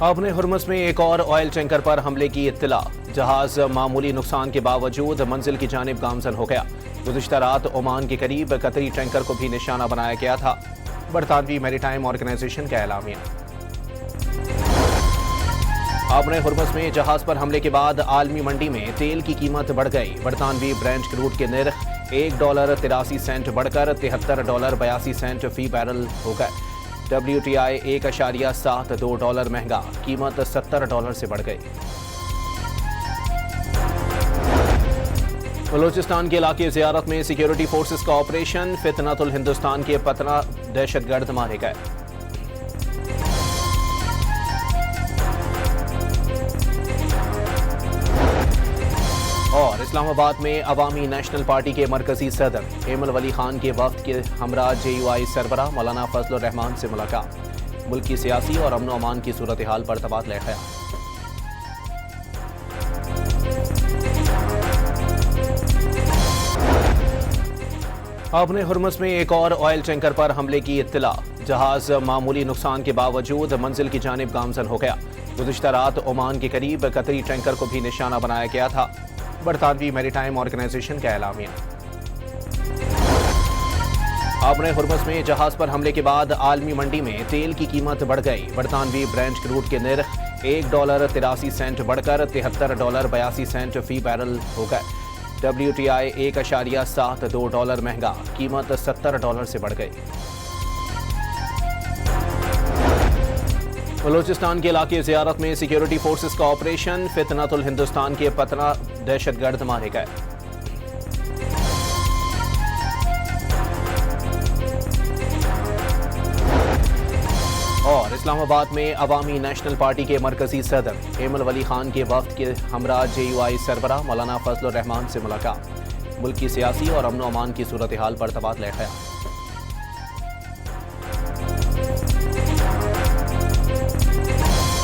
अपने हुर्मुज़ में एक और ऑयल टैंकर पर हमले की इत्तला। जहाज मामूली नुकसान के बावजूद मंजिल की जानिब गामजन हो गया। गुज़िश्ता रात ओमान के करीब कतरी टैंकर को भी निशाना बनाया गया था। बरतानवी मैरीटाइम ऑर्गेनाइजेशन का एलामिया। अपने हुर्मुज़ में जहाज पर हमले के बाद आलमी मंडी में तेल की कीमत बढ़ गई। बरतानवी ब्रेंट क्रूड के निर्ख $1.83 बढ़कर $73.82 फी बैरल हो गए। WTI $1.72 महंगा, कीमत $70 से बढ़ गई। बलोचिस्तान के इलाके ज़ियारत में सिक्योरिटी फोर्सेस का ऑपरेशन। फितनतुल हिंदुस्तान के 15 दहशतगर्द मारे गए। और इस्लामाबाद में अवामी नेशनल पार्टी के मरकजी सदर एमल वली खान के वफ्द के हमरा JUI सरबराह मौलाना फजलुर रहमान से मुलाकात। मुल्क की सियासी और अमन अमान की सूरत हाल पर तबादला ख्याल। अपने हुर्मुज़ में एक और ऑयल टैंकर पर हमले की इत्तला। जहाज मामूली नुकसान के बावजूद मंजिल की जानिब गामजन हो गया। गुज़िश्ता रात ओमान के करीब कतरी टैंकर को भी निशाना बनाया गया था। बरतानवी मैरीटाइम ऑर्गेनाइजेशन का एलामिया। अपने हुर्मुज़ में जहाज पर हमले के बाद आलमी मंडी में तेल की कीमत बढ़ गई। बरतानवी ब्रेंट क्रूड के निर्ख $1.83 बढ़कर $73.82 फी बैरल हो गए। WTI $1.72 महंगा, कीमत $70 से बढ़ गई। बलोचिस्तान के इलाके ज़ियारत में सिक्योरिटी फोर्सेस का ऑपरेशन। फितनतुल हिंदुस्तान के 15 दहशतगर्द मारे गए। और इस्लामाबाद में अवामी नेशनल पार्टी के मरकजी सदर एमल वली खान के वफ्द के हमरा JUI सरबराह मौलाना फजलुर रहमान से मुलाकात। मुल्क की सियासी और अमन अमान की सूरत हाल पर तबादला ख्याल।